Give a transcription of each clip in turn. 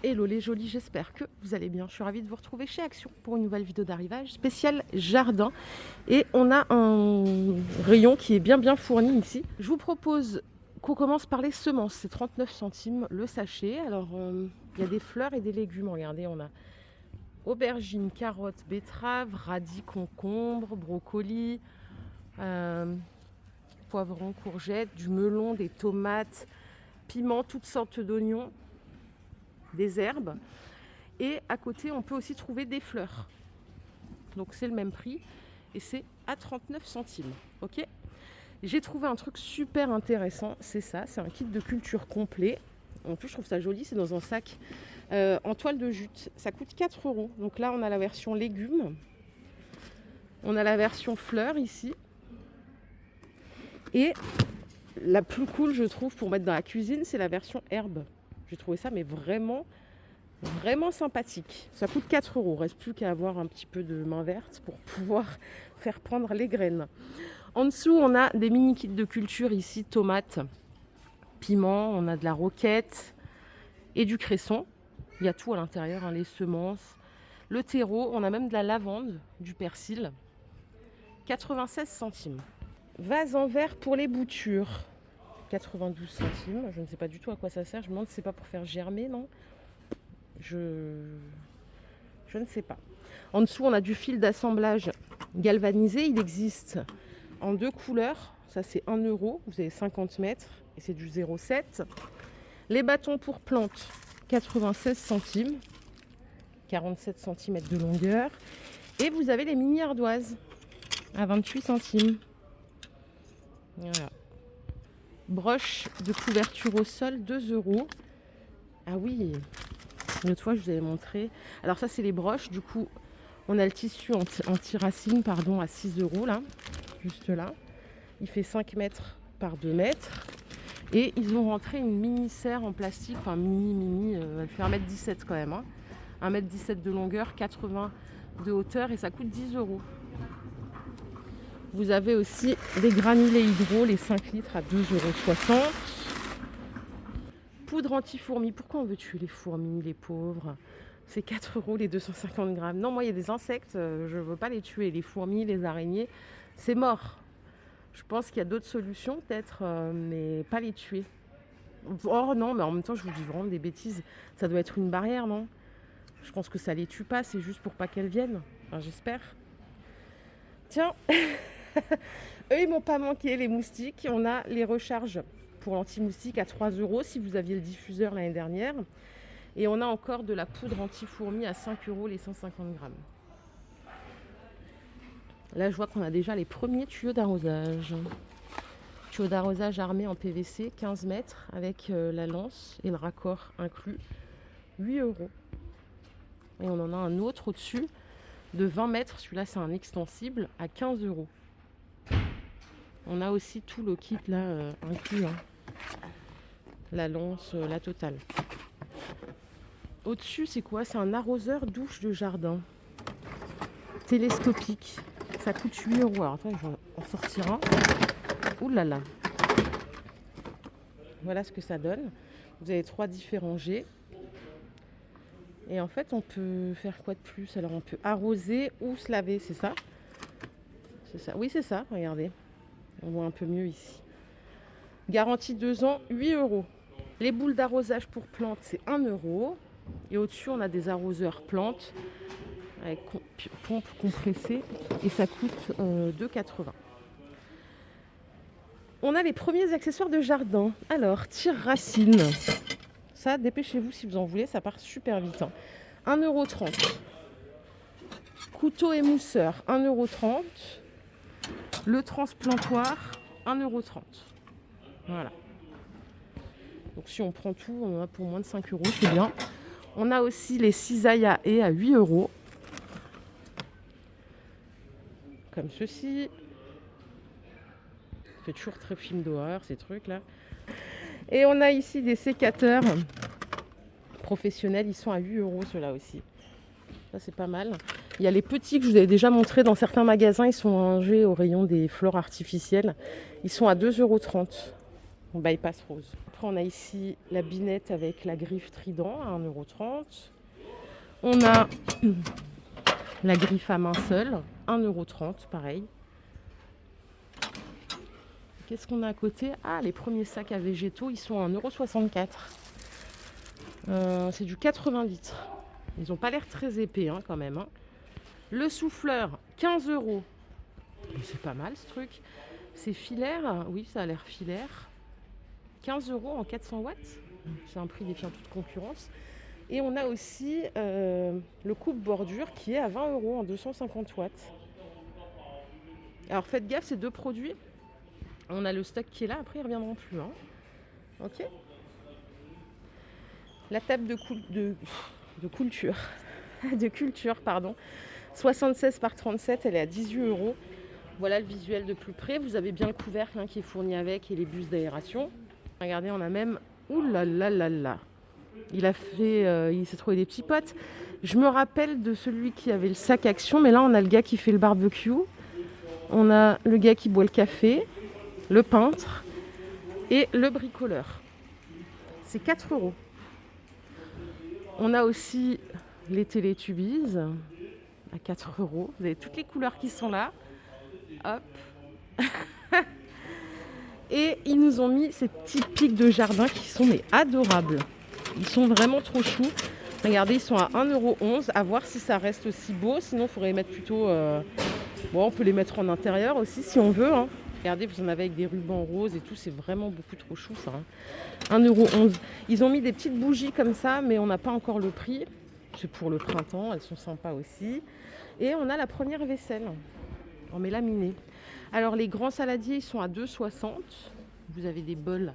Hello les jolis, j'espère que vous allez bien. Je suis ravie de vous retrouver chez Action pour une nouvelle vidéo d'arrivage spéciale jardin. Et on a un rayon qui est bien fourni ici. Je vous propose qu'on commence par les semences. C'est 39 centimes le sachet. Alors, il y a des fleurs et des légumes. Regardez, on a aubergines, carottes, betteraves, radis, concombres, brocolis, poivrons, courgettes, du melon, des tomates, piments, toutes sortes d'oignons, des herbes. Et à côté, on peut aussi trouver des fleurs. Donc c'est le même prix et c'est à 39 centimes. Ok. J'ai trouvé un truc super intéressant, c'est ça, c'est un kit de culture complet. En plus, je trouve ça joli, c'est dans un sac en toile de jute. Ça coûte 4 euros. Donc là, on a la version légumes. On a la version fleurs ici. Et la plus cool, je trouve, pour mettre dans la cuisine, c'est la version herbe. J'ai trouvé ça, mais vraiment sympathique. Ça coûte 4 euros. Reste plus qu'à avoir un petit peu de main verte pour pouvoir faire prendre les graines. En dessous, on a des mini kits de culture ici, tomates, piments, on a de la roquette et du cresson. Il y a tout à l'intérieur, hein, les semences, le terreau, on a même de la lavande, du persil. 96 centimes. Vase en verre pour les boutures. 92 centimes. Je ne sais pas du tout à quoi ça sert. Je me demande si c'est pas pour faire germer, non ? Je ne sais pas. En dessous, on a du fil d'assemblage galvanisé. Il existe en 2 couleurs. Ça, c'est 1 euro. Vous avez 50 mètres et c'est du 0,7. Les bâtons pour plantes, 96 centimes. 47 cm de longueur. Et vous avez les mini ardoises à 28 centimes. Voilà. Broche de couverture au sol, 2 euros. Ah oui, l'autre fois, je vous avais montré. Alors ça, c'est les broches. Du coup, on a le tissu anti-racine, à 6 euros, là, juste là. Il fait 5 mètres par 2 mètres. Et ils ont rentré une mini serre en plastique, enfin mini, elle fait 1,17 m quand même. Hein. 1,17 m de longueur, 80 de hauteur et ça coûte 10 euros. Vous avez aussi les granulés hydro, les 5 litres à 2,60 €. Poudre anti-fourmis. Pourquoi on veut tuer les fourmis, les pauvres ? C'est 4 euros les 250 grammes. Non, moi, il y a des insectes, je ne veux pas les tuer. Les fourmis, les araignées, c'est mort. Je pense qu'il y a d'autres solutions, peut-être, mais pas les tuer. Oh non, mais en même temps, je vous dis vraiment des bêtises. Ça doit être une barrière, non ? Je pense que ça les tue pas, c'est juste pour pas qu'elles viennent. Enfin, j'espère. Tiens, eux, ils m'ont pas manqué, les moustiques. On a les recharges pour l'anti-moustique à 3 euros si vous aviez le diffuseur l'année dernière. Et on a encore de la poudre anti-fourmis à 5 euros les 150 grammes. Là, je vois qu'on a déjà les premiers tuyaux d'arrosage. Tuyau d'arrosage armé en PVC, 15 mètres, avec la lance et le raccord inclus, 8 euros. Et on en a un autre au-dessus de 20 mètres. Celui-là, c'est un extensible à 15 euros. On a aussi tout le kit là inclus. Hein. La lance, la totale. Au-dessus, c'est quoi ? C'est un arroseur douche de jardin. Télescopique. Ça coûte 8 euros. Alors, attends, je vais en sortir un. Ouh là là. Voilà ce que ça donne. Vous avez 3 différents jets. Et en fait, on peut faire quoi de plus ? Alors, on peut arroser ou se laver, c'est ça ? C'est ça. Oui, c'est ça. Regardez. On voit un peu mieux ici. Garantie 2 ans, 8 euros. Les boules d'arrosage pour plantes, c'est 1 euro. Et au-dessus, on a des arroseurs plantes avec pompe compressée. Et ça coûte 2,80 €. On a les premiers accessoires de jardin. Alors, tire-racine. Ça, dépêchez-vous si vous en voulez, ça part super vite. Hein. 1,30 €. Couteau émousseur, 1,30 €. Le transplantoir, 1,30 €. Voilà. Donc si on prend tout, on en a pour moins de 5 euros, c'est bien. On a aussi les cisailles à haies à 8 euros. Comme ceci. C'est toujours très film d'horreur, ces trucs-là. Et on a ici des sécateurs professionnels. Ils sont à 8 euros, ceux-là aussi. Ça, c'est pas mal. Il y a les petits que je vous avais déjà montrés dans certains magasins. Ils sont rangés au rayon des fleurs artificielles. Ils sont à 2,30 €. bypass rose. Après, on a ici la binette avec la griffe trident à 1,30 €. On a la griffe à main seule, 1,30 €, pareil. Qu'est-ce qu'on a à côté? Ah, les premiers sacs à végétaux, ils sont à 1,64 €. C'est du 80 litres. Ils n'ont pas l'air très épais quand même. Le souffleur, 15 €. C'est pas mal ce truc. C'est filaire, oui, ça a l'air filaire. 15 € en 400 watts. C'est un prix défiant toute concurrence. Et on a aussi le coupe-bordure qui est à 20 € en 250 watts. Alors faites gaffe, ces deux produits, on a le stock qui est là, après ils ne reviendront plus. Ok. La table de culture, de culture, pardon, 76 par 37, elle est à 18 €. Voilà le visuel de plus près. Vous avez bien le couvercle qui est fourni avec et les bus d'aération. Regardez, on a même... Ouh là là là là. Il s'est trouvé des petits potes. Je me rappelle de celui qui avait le sac action, mais là on a le gars qui fait le barbecue. On a le gars qui boit le café, le peintre et le bricoleur. C'est 4 €. On a aussi les Télétubbies à 4 €. Vous avez toutes les couleurs qui sont là. Hop. Et ils nous ont mis ces petits pics de jardin qui sont adorables. Ils sont vraiment trop choux. Regardez, ils sont à 1,11 €. À voir si ça reste aussi beau. Sinon, il faudrait les mettre plutôt... Bon, on peut les mettre en intérieur aussi si on veut. Regardez, vous en avez avec des rubans roses et tout. C'est vraiment beaucoup trop chou ça. 1,11 €. Ils ont mis des petites bougies comme ça, mais on n'a pas encore le prix. C'est pour le printemps. Elles sont sympas aussi. Et on a la première vaisselle en mélaminé. Alors, les grands saladiers, ils sont à 2,60 €. Vous avez des bols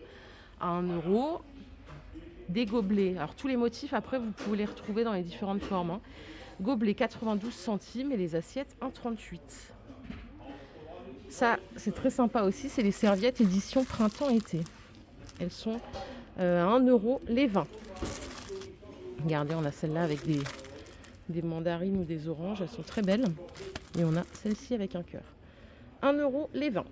à 1 €. Des gobelets. Alors, tous les motifs, après, vous pouvez les retrouver dans les différentes formes. Gobelets, 92 centimes et les assiettes, 1,38 €. Ça, c'est très sympa aussi. C'est les serviettes édition printemps-été. Elles sont à 1 € les 20. Regardez, on a celle-là avec des mandarines ou des oranges. Elles sont très belles. Et on a celle-ci avec un cœur. 1 € les 20.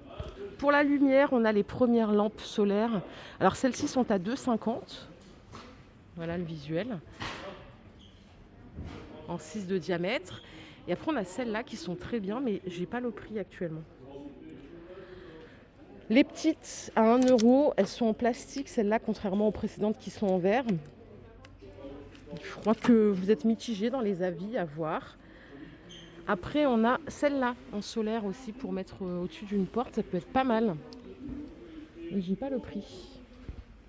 Pour la lumière, on a les premières lampes solaires. Alors celles-ci sont à 2,50 €. Voilà le visuel. En 6 de diamètre. Et après, on a celles-là qui sont très bien, mais j'ai pas le prix actuellement. Les petites à 1 €, elles sont en plastique. Celles-là, contrairement aux précédentes qui sont en verre. Je crois que vous êtes mitigés dans les avis à voir. Après, on a celle-là en solaire aussi pour mettre au-dessus d'une porte. Ça peut être pas mal. Mais j'ai pas le prix.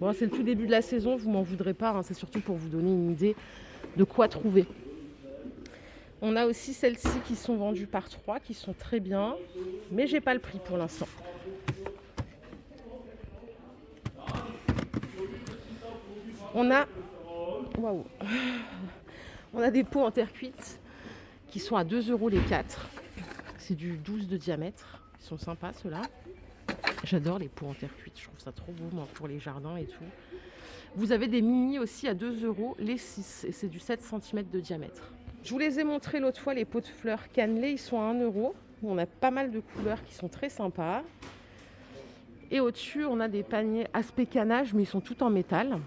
Bon, c'est le tout début de la saison, vous m'en voudrez pas. C'est surtout pour vous donner une idée de quoi trouver. On a aussi celles-ci qui sont vendues par 3, qui sont très bien. Mais j'ai pas le prix pour l'instant. On a... Waouh. On a des pots en terre cuite qui sont à 2 € les 4. C'est du 12 de diamètre. Ils sont sympas ceux-là. J'adore les pots en terre cuite. Je trouve ça trop beau moi, pour les jardins et tout. Vous avez des mini aussi à 2 € les 6. Et c'est du 7 cm de diamètre. Je vous les ai montrés l'autre fois, les pots de fleurs cannelés. Ils sont à 1 €. On a pas mal de couleurs qui sont très sympas. Et au-dessus, on a des paniers aspect canage, mais ils sont tout en métal.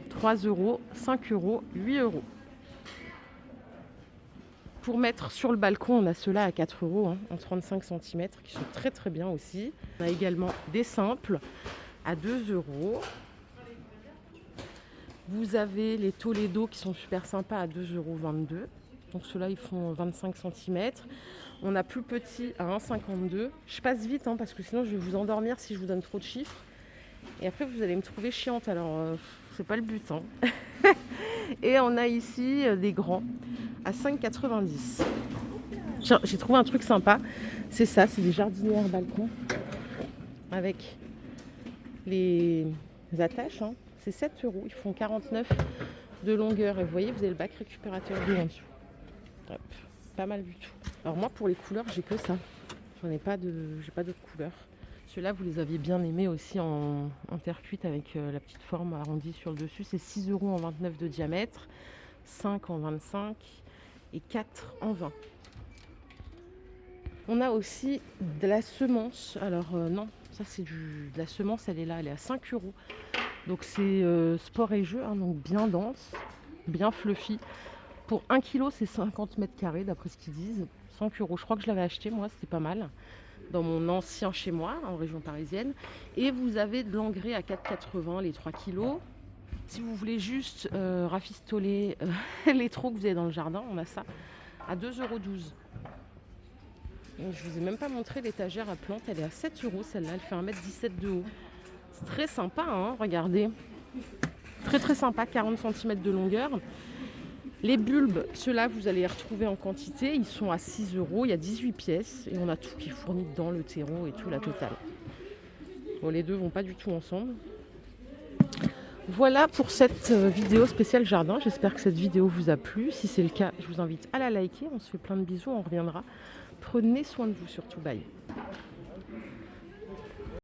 3 €, 5 €, 8 €. Pour mettre sur le balcon, on a ceux-là à 4 € en 35 cm qui sont très très bien aussi. On a également des simples à 2 €. Vous avez les Toledo qui sont super sympas à 2,22 €. Donc ceux-là, ils font 25 cm. On a plus petit à 1,52 €. Je passe vite parce que sinon je vais vous endormir si je vous donne trop de chiffres. Et après, vous allez me trouver chiante. Alors, c'est pas le but. Et on a ici des grands à 5,90 €. Tiens, j'ai trouvé un truc sympa. C'est ça, c'est des jardinières balcon avec les attaches. C'est 7 €. Ils font 49 de longueur. Et vous voyez, vous avez le bac récupérateur d'eau en dessous. Hop, pas mal du tout. Alors moi, pour les couleurs, j'ai que ça. J'ai pas d'autres couleurs. Ceux-là, vous les aviez bien aimés aussi en terre cuite avec la petite forme arrondie sur le dessus. C'est 6 € en 29 de diamètre, 5 en 25 et 4 en 20. On a aussi de la semence. Alors non, Ça, c'est de la semence, elle est là, elle est à 5 euros. Donc c'est sport et jeu, hein, donc bien dense, bien fluffy. Pour 1 kg, c'est 50 mètres carrés, d'après ce qu'ils disent. 5 euros. Je crois que je l'avais acheté, moi, c'était pas mal. Dans mon ancien chez moi, en région parisienne. Et vous avez de l'engrais à 4,80 les 3 kilos. Si vous voulez juste rafistoler les trous que vous avez dans le jardin, on a ça à 2,12 €. Je vous ai même pas montré l'étagère à plantes, elle est à 7 euros celle-là, elle fait 1,17 m de haut. C'est très sympa, hein, regardez. Très très sympa, 40 cm de longueur. Les bulbes, ceux-là, vous allez les retrouver en quantité. Ils sont à 6 euros. Il y a 18 pièces. Et on a tout qui est fourni dedans, le terreau et tout, la totale. Bon, les deux vont pas du tout ensemble. Voilà pour cette vidéo spéciale jardin. J'espère que cette vidéo vous a plu. Si c'est le cas, je vous invite à la liker. On se fait plein de bisous. On reviendra. Prenez soin de vous surtout. Bye.